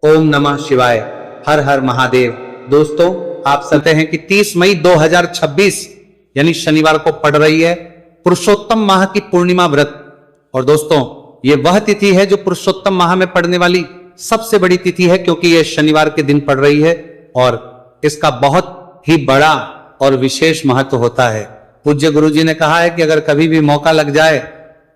ओम नमः शिवाय। हर हर महादेव। दोस्तों, आप सकते हैं कि 30 मई 2026 यानी शनिवार को पड़ रही है पुरुषोत्तम माह की पूर्णिमा व्रत। और दोस्तों, ये वह तिथि है जो पुरुषोत्तम माह में पड़ने वाली सबसे बड़ी तिथि है, क्योंकि यह शनिवार के दिन पड़ रही है और इसका बहुत ही बड़ा और विशेष महत्व होता है। पूज्य गुरु जी ने कहा है कि अगर कभी भी मौका लग जाए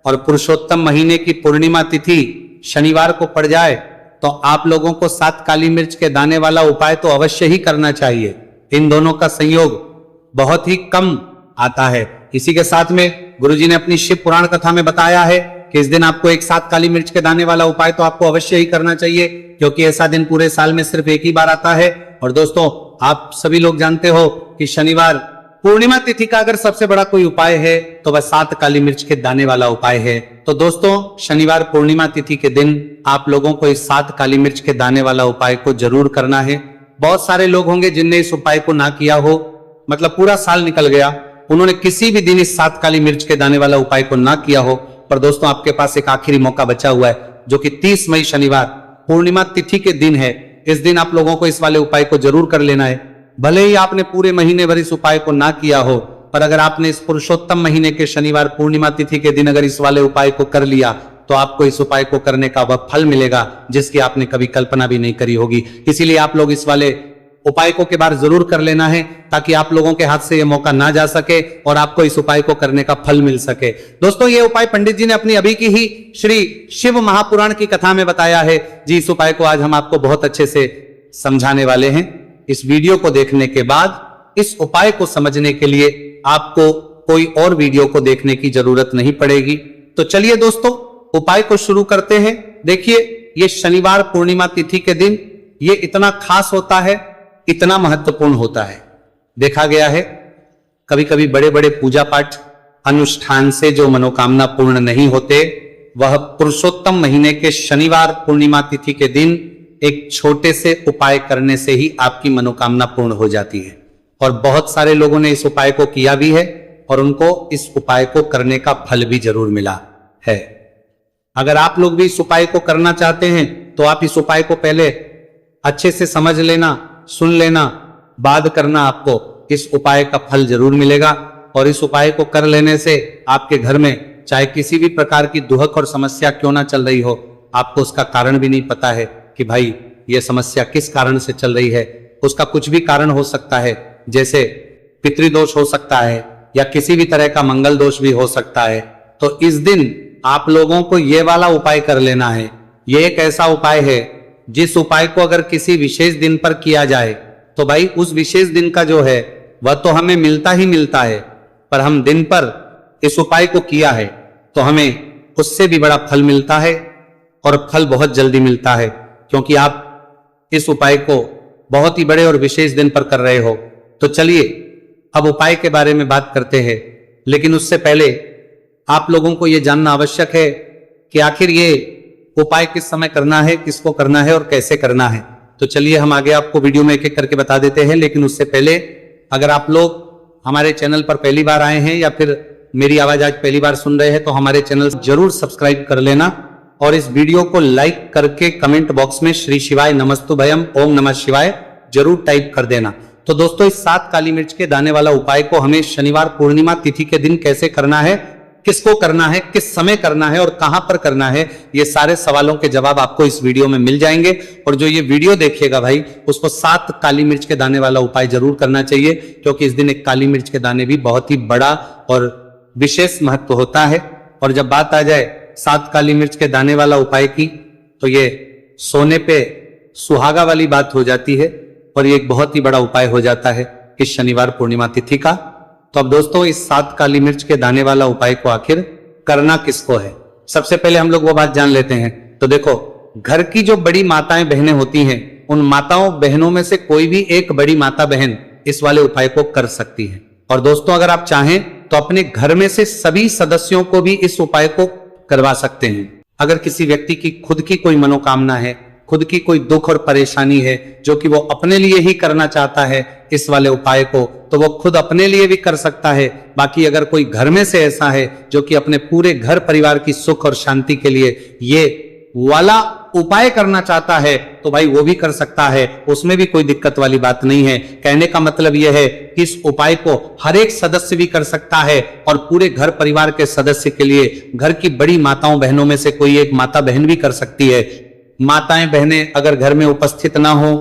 और पुरुषोत्तम महीने की पूर्णिमा तिथि शनिवार को पड़ जाए तो आप लोगों को 7 काली मिर्च के दाने वाला उपाय तो अवश्य ही करना चाहिए। इन दोनों का संयोग बहुत ही कम आता है। इसी के साथ में गुरुजी ने अपनी शिव पुराण कथा में बताया है कि इस दिन आपको एक 7 काली मिर्च के दाने वाला उपाय तो आपको अवश्य ही करना चाहिए, क्योंकि ऐसा दिन पूरे साल में सिर्फ एक ही बार आता है। और दोस्तों, आप सभी लोग जानते हो कि शनिवार पूर्णिमा तिथि का अगर सबसे बड़ा कोई उपाय है तो वह 7 काली मिर्च के दाने वाला उपाय है। तो दोस्तों, शनिवार पूर्णिमा तिथि के दिन आप लोगों को इस 7 काली मिर्च के दाने वाला उपाय को जरूर करना है। बहुत सारे लोग होंगे जिनने इस उपाय को ना किया हो, मतलब पूरा साल निकल गया, उन्होंने किसी भी दिन इस 7 काली मिर्च के दाने वाला उपाय को ना किया हो। पर दोस्तों, आपके पास एक आखिरी मौका बचा हुआ है, जो कि 30 मई शनिवार पूर्णिमा तिथि के दिन है। इस दिन आप लोगों को इस वाले उपाय को जरूर कर लेना है। भले ही आपने पूरे महीने भर इस उपाय को ना किया हो, पर अगर आपने इस पुरुषोत्तम महीने के शनिवार पूर्णिमा तिथि के दिन अगर इस वाले उपाय को कर लिया तो आपको इस उपाय को करने का वह फल मिलेगा जिसकी आपने कभी कल्पना भी नहीं करी होगी। इसीलिए आप लोग इस वाले उपाय को के बार जरूर कर लेना है, ताकि आप लोगों के हाथ से यह मौका ना जा सके और आपको इस उपाय को करने का फल मिल सके। दोस्तों, ये उपाय पंडित जी ने अपनी अभी की ही श्री शिव महापुराण की कथा में बताया है जी। इस उपाय को आज हम आपको बहुत अच्छे से समझाने वाले हैं। इस वीडियो को देखने के बाद इस उपाय को समझने के लिए आपको कोई और वीडियो को देखने की जरूरत नहीं पड़ेगी। तो चलिए दोस्तों, उपाय को शुरू करते हैं। देखिए, ये शनिवार पूर्णिमा तिथि के दिन ये इतना खास होता है, इतना महत्वपूर्ण होता है। देखा गया है कभी कभी बड़े बड़े पूजा पाठ अनुष्ठान से जो मनोकामना पूर्ण नहीं होते, वह पुरुषोत्तम महीने के शनिवार पूर्णिमा तिथि के दिन एक छोटे से उपाय करने से ही आपकी मनोकामना पूर्ण हो जाती है। और बहुत सारे लोगों ने इस उपाय को किया भी है और उनको इस उपाय को करने का फल भी जरूर मिला है। अगर आप लोग भी इस उपाय को करना चाहते हैं तो आप इस उपाय को पहले अच्छे से समझ लेना, सुन लेना, बाद करना, आपको इस उपाय का फल जरूर मिलेगा। और इस उपाय को कर लेने से आपके घर में चाहे किसी भी प्रकार की दुहक और समस्या क्यों ना चल रही हो, आपको उसका कारण भी नहीं पता है कि भाई ये समस्या किस कारण से चल रही है। उसका कुछ भी कारण हो सकता है, जैसे पितृदोष हो सकता है या किसी भी तरह का मंगल दोष भी हो सकता है। तो इस दिन आप लोगों को ये वाला उपाय कर लेना है। ये एक ऐसा उपाय है जिस उपाय को अगर किसी विशेष दिन पर किया जाए तो भाई उस विशेष दिन का जो है वह तो हमें मिलता ही मिलता है, पर हम दिन पर इस उपाय को किया है तो हमें उससे भी बड़ा फल मिलता है, और फल बहुत जल्दी मिलता है, क्योंकि आप इस उपाय को बहुत ही बड़े और विशेष दिन पर कर रहे हो। तो चलिए अब उपाय के बारे में बात करते हैं, लेकिन उससे पहले आप लोगों को यह जानना आवश्यक है कि आखिर ये उपाय किस समय करना है, किसको करना है और कैसे करना है। तो चलिए हम आगे आपको वीडियो में एक एक करके बता देते हैं। लेकिन उससे पहले अगर आप लोग हमारे चैनल पर पहली बार आए हैं या फिर मेरी आवाज आज पहली बार सुन रहे हैं तो हमारे चैनल जरूर सब्सक्राइब कर लेना और इस वीडियो को लाइक करके कमेंट बॉक्स में श्री शिवाय नमस्तुभयम ओम नमः शिवाय जरूर टाइप कर देना। तो दोस्तों, इस 7 काली मिर्च के दाने वाला उपाय को हमें शनिवार पूर्णिमा तिथि के दिन कैसे करना है, किसको करना है, किस समय करना है और कहां पर करना है, ये सारे सवालों के जवाब आपको इस वीडियो में मिल जाएंगे। और जो ये वीडियो देखेगा भाई, उसको 7 काली मिर्च के दाने वाला उपाय जरूर करना चाहिए, क्योंकि इस दिन एक काली मिर्च के दाने भी बहुत ही बड़ा और विशेष महत्व होता है। और जब बात आ जाए 7 काली मिर्च के दाने वाला उपाय की, तो ये सोने पे सुहागा वाली बात हो जाती है और ये एक बहुत ही बड़ा उपाय हो जाता है इस शनिवार पूर्णिमा तिथि का। तो अब दोस्तों, इस 7 काली मिर्च के दाने वाला उपाय को आखिर करना किसको है, सबसे पहले हम लोग वो बात जान लेते हैं। तो देखो, घर की जो बड़ी माताएं बहनें होती हैं, उन माताओं बहनों में से कोई भी एक बड़ी माता बहन इस वाले उपाय को कर सकती है। और दोस्तों, अगर आप चाहें तो अपने घर में से सभी सदस्यों को भी इस उपाय को करवा सकते हैं। अगर किसी व्यक्ति की खुद की कोई मनोकामना है, खुद की कोई दुख और परेशानी है जो कि वो अपने लिए ही करना चाहता है इस वाले उपाय को, तो वो खुद अपने लिए भी कर सकता है। बाकी अगर कोई घर में से ऐसा है जो कि अपने पूरे घर परिवार की सुख और शांति के लिए ये वाला उपाय करना चाहता है तो भाई वो भी कर सकता है, उसमें भी कोई दिक्कत वाली बात नहीं है। कहने का मतलब यह है कि इस उपाय को हर एक सदस्य भी कर सकता है और पूरे घर परिवार के सदस्य के लिए घर की बड़ी माताओं बहनों में से कोई एक माता बहन भी कर सकती है। माताएं बहनें अगर घर में उपस्थित ना हो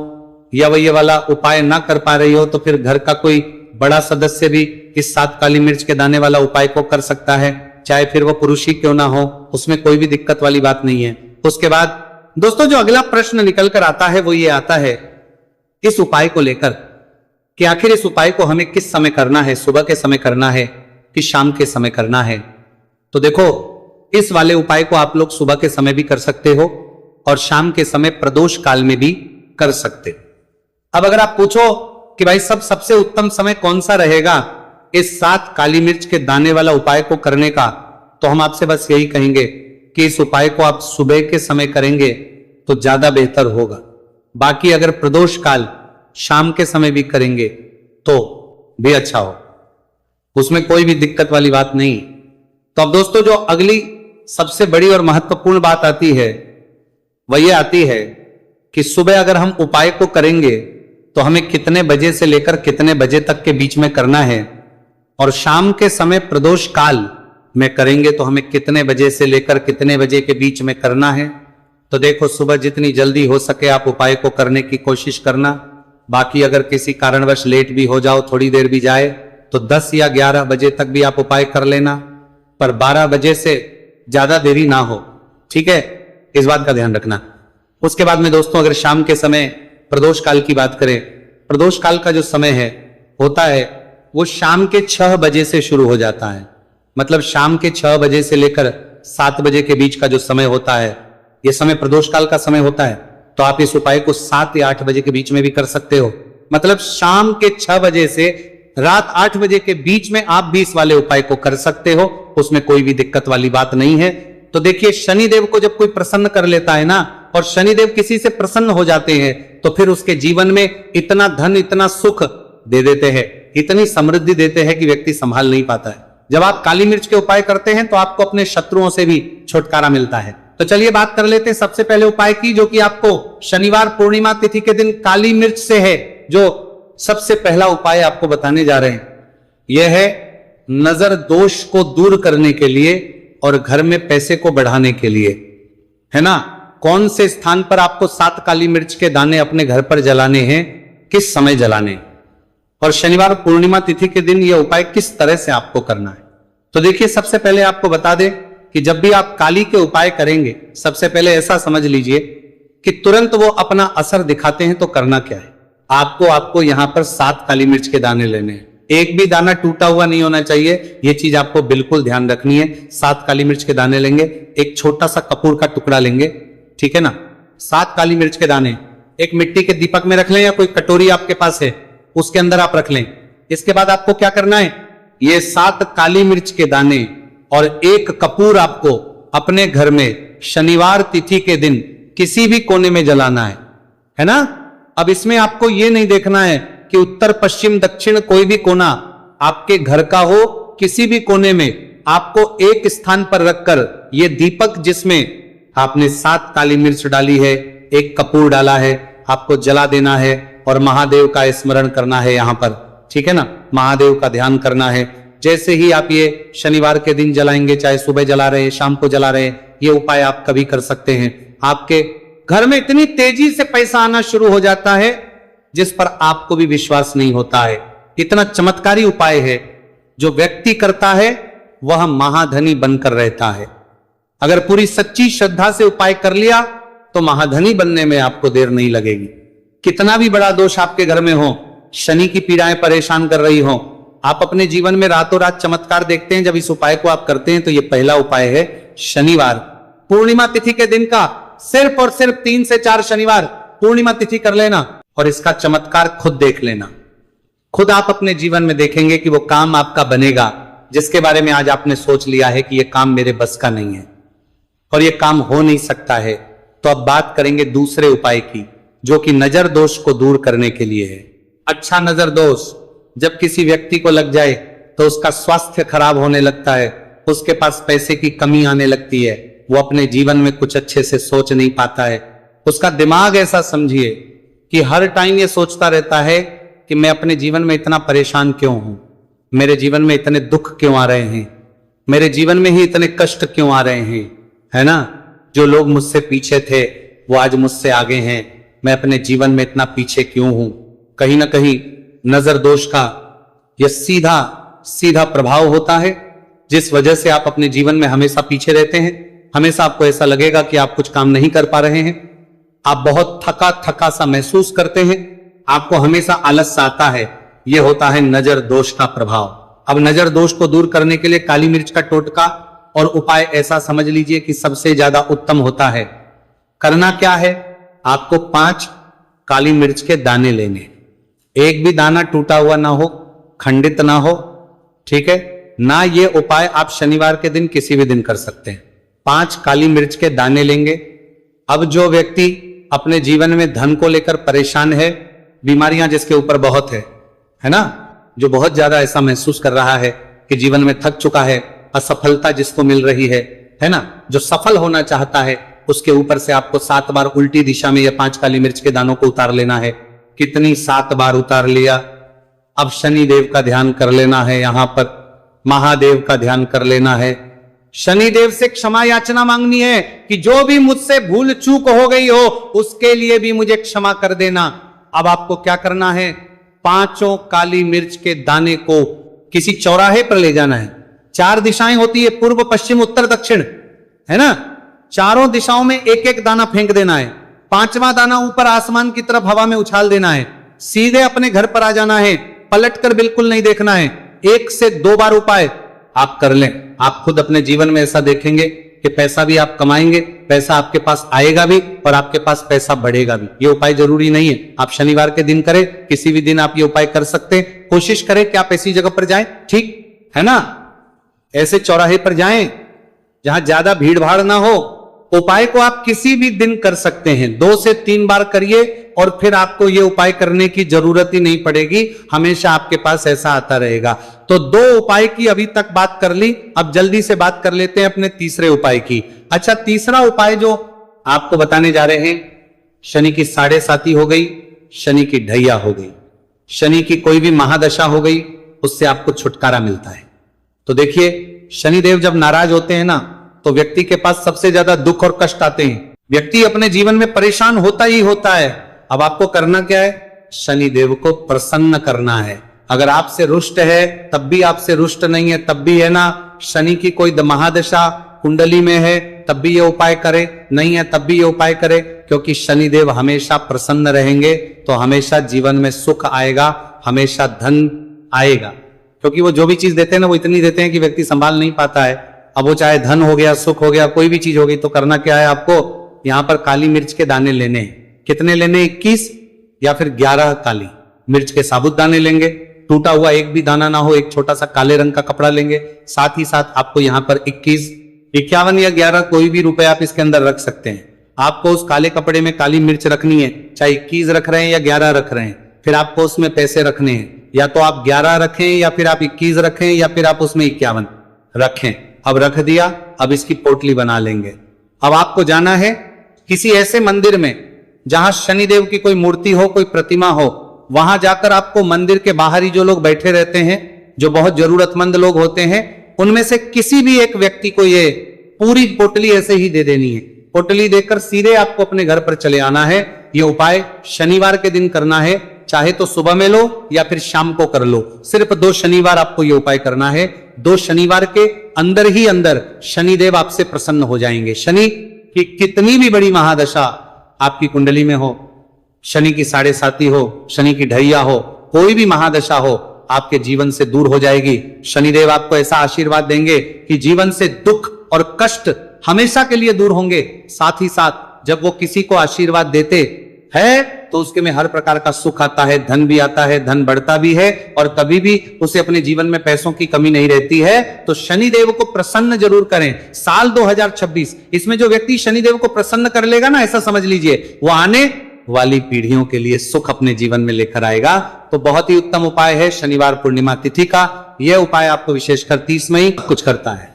या वह ये वाला उपाय ना कर पा रही हो तो फिर घर का कोई बड़ा सदस्य भी इस 7 काली मिर्च के दाने वाला उपाय को कर सकता है, चाहे फिर वो पुरुष ही क्यों ना हो, उसमें कोई भी दिक्कत वाली बात नहीं है। उसके बाद दोस्तों जो अगला प्रश्न निकल कर आता है वो ये आता है इस उपाय को लेकर कि आखिर इस उपाय को हमें किस समय करना है, सुबह के समय करना है कि शाम के समय करना है। तो देखो इस वाले उपाय को आप लोग सुबह के समय भी कर सकते हो और शाम के समय प्रदोष काल में भी कर सकते हो। अब अगर आप पूछो कि भाई सबसे उत्तम समय कौन सा रहेगा इस 7 काली मिर्च के दाने वाला उपाय को करने का, तो हम आपसे बस यही कहेंगे कि इस उपाय को आप सुबह के समय करेंगे तो ज्यादा बेहतर होगा। बाकी अगर प्रदोष काल शाम के समय भी करेंगे तो भी अच्छा हो, उसमें कोई भी दिक्कत वाली बात नहीं। तो अब दोस्तों जो अगली सबसे बड़ी और महत्वपूर्ण बात आती है वह यह आती है कि सुबह अगर हम उपाय को करेंगे तो हमें कितने बजे से लेकर कितने बजे तक के बीच में करना है, और शाम के समय प्रदोष काल में करेंगे तो हमें कितने बजे से लेकर कितने बजे के बीच में करना है। तो देखो सुबह जितनी जल्दी हो सके आप उपाय को करने की कोशिश करना। बाकी अगर किसी कारणवश लेट भी हो जाओ, थोड़ी देर भी जाए, तो 10 या 11 बजे तक भी आप उपाय कर लेना, पर 12 बजे से ज्यादा देरी ना हो, ठीक है, इस बात का ध्यान रखना। उसके बाद में दोस्तों अगर शाम के समय प्रदोष काल की बात करें, प्रदोष काल का जो समय है होता है वो शाम के 6 बजे से शुरू हो जाता है। मतलब शाम के 6 बजे से लेकर 7 बजे के बीच का जो समय होता है यह समय प्रदोष काल का समय होता है। तो आप इस उपाय को 7 या 8 बजे के बीच में भी कर सकते हो। मतलब शाम के 6 बजे से रात 8 बजे के बीच में आप भी इस वाले उपाय को कर सकते हो, उसमें कोई भी दिक्कत वाली बात नहीं है। तो देखिए शनिदेव को जब कोई प्रसन्न कर लेता है ना, और शनिदेव किसी से प्रसन्न हो जाते हैं तो फिर उसके जीवन में इतना धन इतना सुख दे देते हैं, इतनी समृद्धि देते हैं कि व्यक्ति संभाल नहीं पाता है। जब आप काली मिर्च के उपाय करते हैं तो आपको अपने शत्रुओं से भी छुटकारा मिलता है। तो चलिए बात कर लेते हैं सबसे पहले उपाय की, जो कि आपको शनिवार पूर्णिमा तिथि के दिन काली मिर्च से है। जो सबसे पहला उपाय आपको बताने जा रहे हैं यह है नजर दोष को दूर करने के लिए और घर में पैसे को बढ़ाने के लिए, है ना। कौन से स्थान पर आपको 7 काली मिर्च के दाने अपने घर पर जलाने हैं, किस समय जलाने, और शनिवार पूर्णिमा तिथि के दिन यह उपाय किस तरह से आपको करना है। तो देखिए सबसे पहले आपको बता दें कि जब भी आप काली के उपाय करेंगे सबसे पहले ऐसा समझ लीजिए कि तुरंत वो अपना असर दिखाते हैं। तो करना क्या है, आपको यहां पर 7 काली मिर्च के दाने लेने हैं। एक भी दाना टूटा हुआ नहीं होना चाहिए, यह चीज आपको बिल्कुल ध्यान रखनी है। 7 काली मिर्च के दाने लेंगे, एक छोटा सा कपूर का टुकड़ा लेंगे, ठीक है ना। 7 काली मिर्च के दाने एक मिट्टी के दीपक में रख लें या कोई कटोरी आपके पास है उसके अंदर आप रख लें। इसके बाद आपको क्या करना है, ये 7 काली मिर्च के दाने और एक कपूर आपको अपने घर में शनिवार तिथि के दिन किसी भी कोने में जलाना है ना। अब इसमें आपको यह नहीं देखना है कि उत्तर पश्चिम दक्षिण कोई भी कोना आपके घर का हो, किसी भी कोने में आपको एक स्थान पर रखकर यह दीपक जिसमें आपने 7 काली मिर्च डाली है, एक कपूर डाला है, आपको जला देना है और महादेव का स्मरण करना है यहां पर, ठीक है ना। महादेव का ध्यान करना है। जैसे ही आप ये शनिवार के दिन जलाएंगे, चाहे सुबह जला रहे शाम को जला रहे, ये उपाय आप कभी कर सकते हैं। आपके घर में इतनी तेजी से पैसा आना शुरू हो जाता है जिस पर आपको भी विश्वास नहीं होता है। इतना चमत्कारी उपाय है, जो व्यक्ति करता है वह महाधनी बनकर रहता है। अगर पूरी सच्ची श्रद्धा से उपाय कर लिया तो महाधनी बनने में आपको देर नहीं लगेगी। कितना भी बड़ा दोष आपके घर में हो, शनि की पीड़ाएं परेशान कर रही हो, आप अपने जीवन में रातों रात चमत्कार देखते हैं जब इस उपाय को आप करते हैं। तो यह पहला उपाय है शनिवार पूर्णिमा तिथि के दिन का, सिर्फ और सिर्फ 3 से 4 शनिवार पूर्णिमा तिथि कर लेना और इसका चमत्कार खुद देख लेना। खुद आप अपने जीवन में देखेंगे कि वो काम आपका बनेगा जिसके बारे में आज आपने सोच लिया है कि यह काम मेरे बस का नहीं है और यह काम हो नहीं सकता है। तो अब बात करेंगे दूसरे उपाय की, जो कि नजर दोष को दूर करने के लिए है। अच्छा नजर दोष जब किसी व्यक्ति को लग जाए तो उसका स्वास्थ्य खराब होने लगता है, उसके पास पैसे की कमी आने लगती है, वो अपने जीवन में कुछ अच्छे से सोच नहीं पाता है, उसका दिमाग ऐसा समझिए कि हर टाइम ये सोचता रहता है कि मैं अपने जीवन में इतना परेशान क्यों हूं, मेरे जीवन में इतने दुख क्यों आ रहे हैं, मेरे जीवन में ही इतने कष्ट क्यों आ रहे हैं, है ना। जो लोग मुझसे पीछे थे वो आज मुझसे आगे हैं, मैं अपने जीवन में इतना पीछे क्यों हूं। कहीं ना कहीं नजर दोष का यह सीधा सीधा प्रभाव होता है, जिस वजह से आप अपने जीवन में हमेशा पीछे रहते हैं। हमेशा आपको ऐसा लगेगा कि आप कुछ काम नहीं कर पा रहे हैं, आप बहुत थका थका सा महसूस करते हैं, आपको हमेशा आलस सा आता है। यह होता है नजर दोष का प्रभाव। अब नजर दोष को दूर करने के लिए काली मिर्च का टोटका और उपाय ऐसा समझ लीजिए कि सबसे ज्यादा उत्तम होता है। करना क्या है, आपको 5 काली मिर्च के दाने लेने, एक भी दाना टूटा हुआ ना हो, खंडित ना हो, ठीक है ना। ये उपाय आप शनिवार के दिन किसी भी दिन कर सकते हैं। 5 काली मिर्च के दाने लेंगे। अब जो व्यक्ति अपने जीवन में धन को लेकर परेशान है, बीमारियां जिसके ऊपर बहुत है ना, जो बहुत ज्यादा ऐसा महसूस कर रहा है कि जीवन में थक चुका है, असफलता जिसको मिल रही है ना, जो सफल होना चाहता है, उसके ऊपर से आपको 7 बार उल्टी दिशा में ये 5 काली मिर्च के दानों को उतार लेना है। कितनी 7 बार उतार लिया। अब शनि देव का ध्यान कर लेना है, यहां पर महादेव का ध्यान कर लेना है, शनि देव से क्षमा याचना मांगनी है कि जो भी मुझसे भूल चूक हो गई हो उसके लिए भी मुझे क्षमा कर देना। अब आपको क्या करना है, 5 काली मिर्च के दाने को किसी चौराहे पर ले जाना है। 4 दिशाएं होती है, पूर्व पश्चिम उत्तर दक्षिण, है ना। चारों दिशाओं में एक एक दाना फेंक देना है। 5वां दाना ऊपर आसमान की तरफ हवा में उछाल देना है। सीधे अपने घर पर आ जाना है, पलटकर बिल्कुल नहीं देखना है। 1 से 2 बार उपाय आप कर लें, आप खुद अपने जीवन में ऐसा देखेंगे कि पैसा भी आप कमाएंगे, पैसा आपके पास आएगा भी और आपके पास पैसा बढ़ेगा भी। ये उपाय जरूरी नहीं है आप शनिवार के दिन करें, किसी भी दिन आप ये उपाय कर सकते हैं। कोशिश करें कि आप ऐसी जगह पर जाएं, ठीक है ना, ऐसे चौराहे पर जाएं जहां ज्यादा भीड़ भाड़ ना हो। उपाय को आप किसी भी दिन कर सकते हैं, 2 से 3 बार करिए और फिर आपको यह उपाय करने की जरूरत ही नहीं पड़ेगी, हमेशा आपके पास ऐसा आता रहेगा। तो 2 उपाय की अभी तक बात कर ली, अब जल्दी से बात कर लेते हैं अपने तीसरे उपाय की। अच्छा, तीसरा उपाय जो आपको बताने जा रहे हैं, शनि की 7.5 हो गई, शनि की ढैया हो गई, शनि की कोई भी महादशा हो गई, उससे आपको छुटकारा मिलता है। तो देखिए, शनिदेव जब नाराज होते हैं ना, तो व्यक्ति के पास सबसे ज्यादा दुख और कष्ट आते हैं। व्यक्ति अपने जीवन में परेशान होता ही होता है। अब आपको करना क्या है, शनिदेव को प्रसन्न करना है। अगर आपसे रुष्ट है तब भी, आपसे रुष्ट नहीं है तब भी, है ना, शनि की कोई महादशा कुंडली में है तब भी ये उपाय करे, नहीं है तब भी ये उपाय करे, क्योंकि शनिदेव हमेशा प्रसन्न रहेंगे तो हमेशा जीवन में सुख आएगा, हमेशा धन आएगा। क्योंकि वो जो भी चीज देते हैं ना, वो इतनी देते हैं कि व्यक्ति संभाल नहीं पाता है। अब वो चाहे धन हो गया, सुख हो गया, कोई भी चीज हो गई, तो करना क्या है, आपको यहां पर काली मिर्च के दाने लेने हैं। कितने लेने, 21 या फिर 11 काली मिर्च के साबुत दाने लेंगे। टूटा हुआ एक भी दाना ना हो, एक छोटा सा काले रंग का कपड़ा लेंगे। साथ ही साथ आपको यहां पर 21, 51 या 11 कोई भी रुपए आप इसके अंदर रख सकते हैं। आपको उस काले कपड़े में काली मिर्च रखनी है, चाहे 21 रख रहे हैं या 11 रख रहे हैं, फिर आपको उसमें पैसे रखने हैं। या तो आप 11 रखें या फिर आप 21 रखें या फिर आप उसमें 51 रखें। अब रख दिया, अब इसकी पोटली बना लेंगे। अब आपको जाना है किसी ऐसे मंदिर में जहां शनिदेव की कोई मूर्ति हो, कोई प्रतिमा हो। वहां जाकर आपको मंदिर के बाहर ही जो लोग बैठे रहते हैं, जो बहुत जरूरतमंद लोग होते हैं, उनमें से किसी भी एक व्यक्ति को ये पूरी पोटली ऐसे ही दे देनी है। पोटली देकर सीधे आपको अपने घर पर चले आना है। ये उपाय शनिवार के दिन करना है, चाहे तो सुबह में लो या फिर शाम को कर लो। सिर्फ 2 शनिवार आपको ये उपाय करना है। 2 शनिवार के अंदर ही अंदर शनिदेव आपसे प्रसन्न हो जाएंगे। शनि की कितनी भी बड़ी महादशा आपकी कुंडली में हो, शनि की 7.5 हो, शनि की ढैया हो, कोई भी महादशा हो, आपके जीवन से दूर हो जाएगी। शनिदेव आपको ऐसा आशीर्वाद देंगे कि जीवन से दुख और कष्ट हमेशा के लिए दूर होंगे। साथ ही साथ जब वो किसी को आशीर्वाद देते हैं तो उसके में हर प्रकार का सुख आता है, धन भी आता है, धन बढ़ता भी है और कभी भी उसे अपने जीवन में पैसों की कमी नहीं रहती है। तो शनिदेव को प्रसन्न जरूर करें। साल 2026, इसमें जो व्यक्ति शनिदेव को प्रसन्न कर लेगा ना, ऐसा समझ लीजिए वो आने वाली पीढ़ियों के लिए सुख अपने जीवन में लेकर आएगा। तो बहुत ही उत्तम उपाय है शनिवार पूर्णिमा तिथि का। यह उपाय आपको विशेषकर 30 मई कुछ करता है।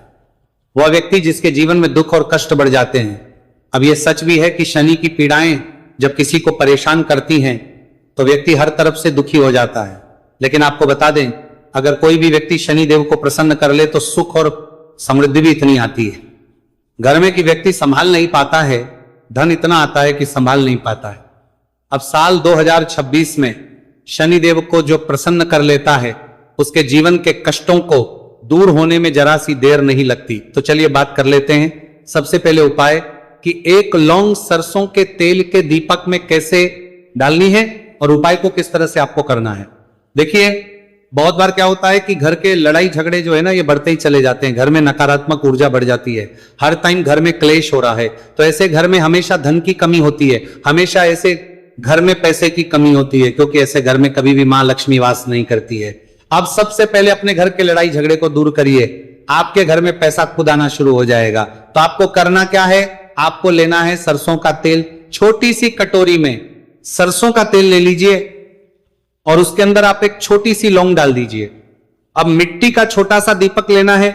वह व्यक्ति जिसके जीवन में दुख और कष्ट बढ़ जाते हैं, अब यह सच भी है कि शनि की पीड़ाएं जब किसी को परेशान करती हैं तो व्यक्ति हर तरफ से दुखी हो जाता है। लेकिन आपको बता दें, अगर कोई भी व्यक्ति शनि देव को प्रसन्न कर ले तो सुख और समृद्धि भी इतनी आती है। घर में कि व्यक्ति संभाल नहीं पाता है, धन इतना आता है कि संभाल नहीं पाता है। अब साल 2026 में शनि देव को जो प्रसन्न कर लेता है उसके जीवन के कष्टों को दूर होने में जरा सी देर नहीं लगती। तो चलिए बात कर लेते हैं। सबसे पहले उपाय कि 1 लौंग सरसों के तेल के दीपक में कैसे डालनी है और उपाय को किस तरह से आपको करना है। देखिए, बहुत बार क्या होता है कि घर के लड़ाई झगड़े जो है ना, ये बढ़ते ही चले जाते हैं। घर में नकारात्मक ऊर्जा बढ़ जाती है, हर टाइम घर में क्लेश हो रहा है। तो ऐसे घर में हमेशा धन की कमी होती है, हमेशा ऐसे घर में पैसे की कमी होती है, क्योंकि ऐसे घर में कभी भी मां लक्ष्मी वास नहीं करती है। अब सबसे पहले अपने घर के लड़ाई झगड़े को दूर करिए, आपके घर में पैसा खुद आना शुरू हो जाएगा। तो आपको करना क्या है, आपको लेना है सरसों का तेल। छोटी सी कटोरी में सरसों का तेल ले लीजिए और उसके अंदर आप एक छोटी सी लौंग डाल दीजिए। अब मिट्टी का छोटा सा दीपक लेना है,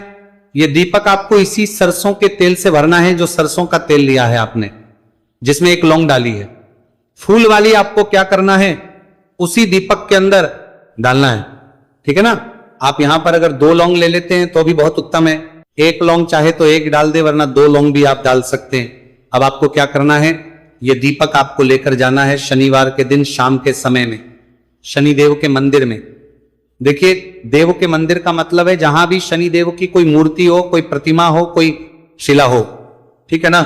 यह दीपक आपको इसी सरसों के तेल से भरना है जो सरसों का तेल लिया है आपने, जिसमें एक लौंग डाली है। फूल वाली आपको क्या करना है, उसी दीपक के अंदर डालना है, ठीक है ना। आप यहां पर अगर 2 लौंग ले लेते हैं तो भी बहुत उत्तम है। 1 लौंग चाहे तो 1 डाल दे, वरना 2 लौंग भी आप डाल सकते हैं। अब आपको क्या करना है, यह दीपक आपको लेकर जाना है शनिवार के दिन शाम के समय में शनि देव के मंदिर में। देखिए, देव के मंदिर का मतलब है जहां भी शनि देव की कोई मूर्ति हो, कोई प्रतिमा हो, कोई शिला हो, ठीक है ना।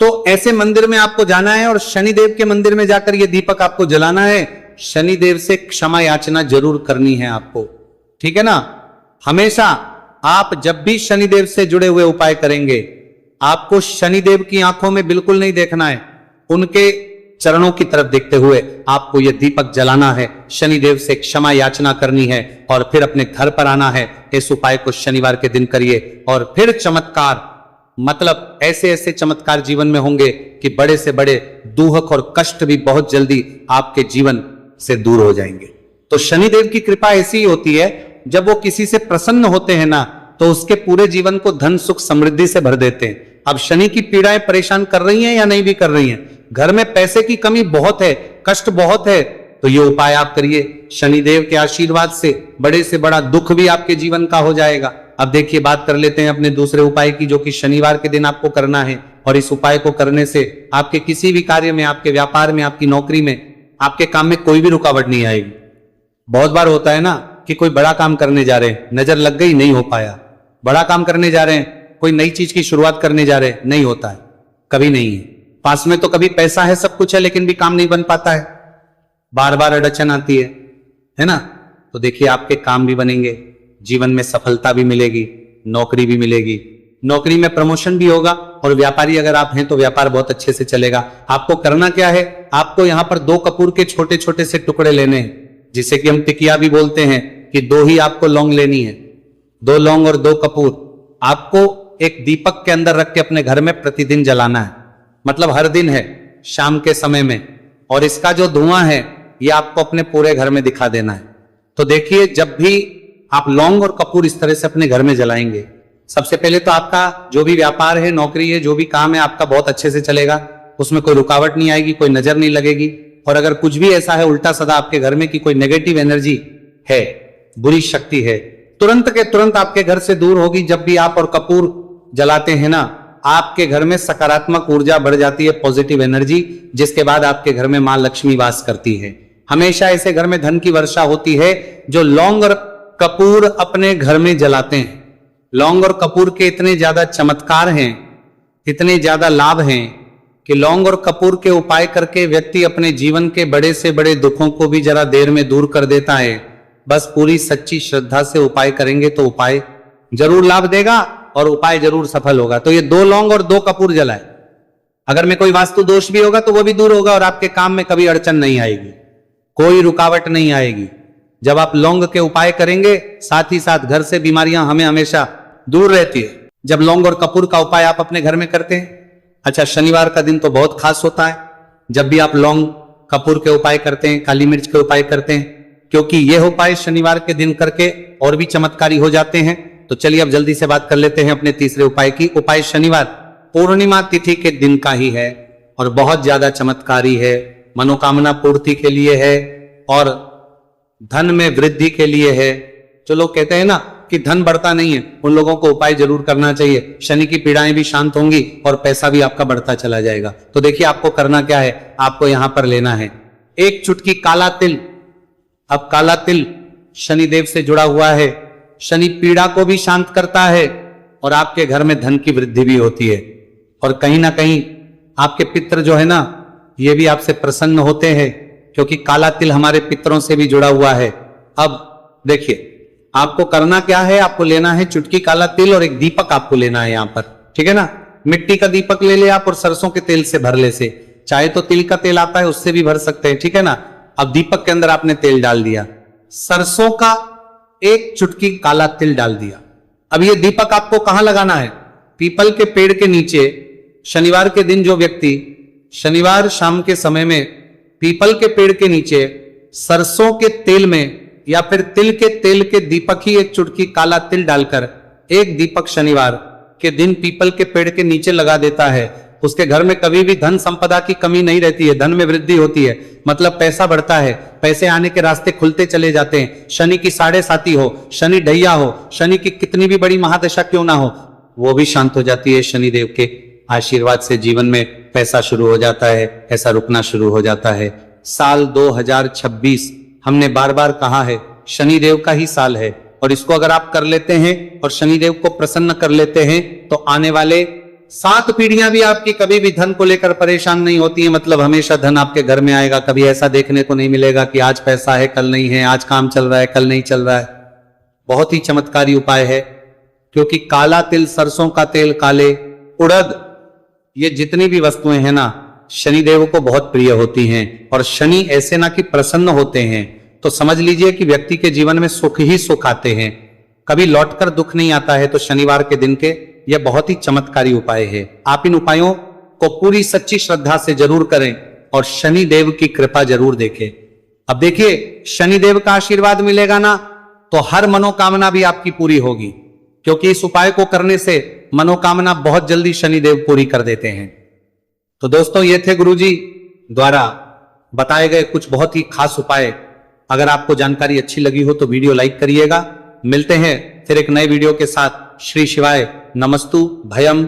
तो ऐसे मंदिर में आपको जाना है और शनि देव के मंदिर में जाकर यह दीपक आपको जलाना है। शनि देव से क्षमा याचना जरूर करनी है आपको, ठीक है ना। हमेशा आप जब भी शनि देव से जुड़े हुए उपाय करेंगे, आपको शनि देव की आंखों में बिल्कुल नहीं देखना है, उनके चरणों की तरफ देखते हुए आपको यह दीपक जलाना है, शनि देव से क्षमा याचना करनी है और फिर अपने घर पर आना है। इस उपाय को शनिवार के दिन करिए और फिर चमत्कार, मतलब ऐसे ऐसे चमत्कार जीवन में होंगे कि बड़े से बड़े दुख और कष्ट भी बहुत जल्दी आपके जीवन से दूर हो जाएंगे। तो शनिदेव की कृपा ऐसी ही होती है, जब वो किसी से प्रसन्न होते हैं ना, तो उसके पूरे जीवन को धन सुख समृद्धि से भर देते हैं। अब शनि की पीड़ाएं परेशान कर रही हैं या नहीं भी कर रही हैं, घर में पैसे की कमी बहुत है, कष्ट बहुत है, तो ये उपाय आप करिए। शनिदेव के आशीर्वाद से बड़े से बड़ा दुख भी आपके जीवन का हो जाएगा। अब देखिए, बात कर लेते हैं अपने दूसरे उपाय की, जो कि शनिवार के दिन आपको करना है। और इस उपाय को करने से आपके किसी भी कार्य में, आपके व्यापार में, आपकी नौकरी में, आपके काम में कोई भी रुकावट नहीं आएगी। बहुत बार होता है ना कि कोई बड़ा काम करने जा रहे हैं, नजर लग गई, नहीं हो पाया। बड़ा काम करने जा रहे हैं, कोई नई चीज की शुरुआत करने जा रहे हैं, नहीं होता है, कभी नहीं है। पास में तो कभी पैसा है, सब कुछ है, लेकिन भी काम नहीं बन पाता है, बार बार अड़चन आती है ना। तो देखिए, आपके काम भी बनेंगे, जीवन में सफलता भी मिलेगी, नौकरी भी मिलेगी, नौकरी में प्रमोशन भी होगा, और व्यापारी अगर आप हैं तो व्यापार बहुत अच्छे से चलेगा। आपको करना क्या है, आपको यहां पर 2 कपूर के छोटे छोटे से टुकड़े लेने हैं, जिसे कि हम टिकिया भी बोलते हैं, कि 2 ही आपको लौंग लेनी है। 2 लौंग और 2 कपूर आपको एक दीपक के अंदर रख के अपने घर में प्रतिदिन जलाना है, मतलब हर दिन है शाम के समय में। और इसका जो धुआं है ये आपको अपने पूरे घर में दिखा देना है। तो देखिए, जब भी आप लौंग और कपूर इस तरह से अपने घर में जलाएंगे, सबसे पहले तो आपका जो भी व्यापार है, नौकरी है, जो भी काम है, आपका बहुत अच्छे से चलेगा, उसमें कोई रुकावट नहीं आएगी, कोई नजर नहीं लगेगी। और अगर कुछ भी ऐसा है उल्टा सदा आपके घर में कि कोई नेगेटिव एनर्जी है, बुरी शक्ति है, तुरंत के तुरंत आपके घर से दूर होगी। जब भी आप और कपूर जलाते हैं ना, आपके घर में सकारात्मक ऊर्जा बढ़ जाती है, पॉजिटिव एनर्जी, जिसके बाद आपके घर में मां लक्ष्मी वास करती है। हमेशा ऐसे घर में धन की वर्षा होती है जो लौंग और कपूर अपने घर में जलाते हैं। लौंग और कपूर के इतने ज्यादा चमत्कार हैं, इतने ज्यादा लाभ हैं कि लौंग और कपूर के उपाय करके व्यक्ति अपने जीवन के बड़े से बड़े दुखों को भी जरा देर में दूर कर देता है। बस पूरी सच्ची श्रद्धा से उपाय करेंगे तो उपाय जरूर लाभ देगा और उपाय जरूर सफल होगा। तो ये 2 लौंग और 2 कपूर जलाए, अगर में कोई वास्तु दोष भी होगा तो वो भी दूर होगा और आपके काम में कभी अड़चन नहीं आएगी, कोई रुकावट नहीं आएगी। जब आप लौंग के उपाय करेंगे, साथ ही साथ घर से बीमारियां हमें हमेशा दूर रहती है, जब लौंग और कपूर का उपाय आप अपने घर में करते हैं। अच्छा, शनिवार का दिन तो बहुत खास होता है, जब भी आप लौंग कपूर के उपाय करते हैं, काली मिर्च के उपाय करते हैं, क्योंकि यह उपाय शनिवार के दिन करके और भी चमत्कारी हो जाते हैं। तो चलिए अब जल्दी से बात कर लेते हैं अपने तीसरे उपाय की। उपाय शनिवार पूर्णिमा तिथि के दिन का ही है और बहुत ज्यादा चमत्कारी है, मनोकामना पूर्ति के लिए है और धन में वृद्धि के लिए है। जो लोग कहते हैं ना कि धन बढ़ता नहीं है, उन लोगों को उपाय जरूर करना चाहिए। शनि की पीड़ाएं भी शांत होंगी और पैसा भी आपका बढ़ता चला जाएगा। तो देखिए आपको करना क्या है, आपको यहां पर लेना है एक चुटकी काला तिल। अब काला तिल शनिदेव से जुड़ा हुआ है, शनि पीड़ा को भी शांत करता है और आपके घर में धन की वृद्धि भी होती है और कहीं ना कहीं आपके पितर जो है ना, ये भी आपसे प्रसन्न होते हैं क्योंकि काला तिल हमारे पितरों से भी जुड़ा हुआ है। अब देखिए आपको करना क्या है, आपको लेना है चुटकी काला तिल और एक दीपक आपको लेना है यहां पर, ठीक है ना। मिट्टी का दीपक ले ले आप और सरसों के तेल से भर ले से, चाहे तो तिल का तेल आता है उससे भी भर सकते हैं, ठीक है ना। अब दीपक के अंदर आपने तेल डाल दिया, सरसों का एक चुटकी काला तिल डाल दिया। अब ये दीपक आपको कहां लगाना है, पीपल के पेड़ के नीचे। शनिवार के दिन जो व्यक्ति शनिवार शाम के समय में पीपल के पेड़ के नीचे सरसों के तेल में या फिर तिल के तेल के दीपक ही एक चुटकी काला तिल डालकर एक दीपक शनिवार के दिन पीपल के पेड़ के नीचे लगा देता है, उसके घर में कभी भी धन संपदा की कमी नहीं रहती है, धन में वृद्धि होती है, मतलब पैसा बढ़ता है, पैसे आने के रास्ते खुलते चले जाते हैं। शनि की 7.5 हो, शनि ढैया हो, शनि की कितनी भी बड़ी महादशा क्यों ना हो, वो भी शांत हो जाती है। शनिदेव के आशीर्वाद से जीवन में पैसा शुरू हो जाता है, ऐसा रुकना शुरू हो जाता है। साल 2026 हमने बार बार कहा है शनिदेव का ही साल है और इसको अगर आप कर लेते हैं और शनिदेव को प्रसन्न कर लेते हैं तो आने वाले 7 पीढ़ियां भी आपकी कभी भी धन को लेकर परेशान नहीं होती है। मतलब हमेशा धन आपके घर में आएगा, कभी ऐसा देखने को नहीं मिलेगा कि आज पैसा है कल नहीं है, आज काम चल रहा है कल नहीं चल रहा है। बहुत ही चमत्कारी उपाय है क्योंकि काला तिल, सरसों का तेल, काले उड़द, ये जितनी भी वस्तुएं हैं ना शनिदेव को बहुत प्रिय होती हैं और शनि ऐसे ना कि प्रसन्न होते हैं तो समझ लीजिए कि व्यक्ति के जीवन में सुख ही सुख आते हैं, कभी लौटकर दुख नहीं आता है। तो शनिवार के दिन के यह बहुत ही चमत्कारी उपाय है। आप इन उपायों को पूरी सच्ची श्रद्धा से जरूर करें और शनिदेव की कृपा जरूर देखें। अब देखिए शनिदेव का आशीर्वाद मिलेगा ना तो हर मनोकामना भी आपकी पूरी होगी क्योंकि इस उपाय को करने से मनोकामना बहुत जल्दी शनिदेव पूरी कर देते हैं। तो दोस्तों ये थे गुरुजी द्वारा बताए गए कुछ बहुत ही खास उपाय। अगर आपको जानकारी अच्छी लगी हो तो वीडियो लाइक करिएगा। मिलते हैं फिर एक नए वीडियो के साथ। श्री शिवाय नमस्तु भयम।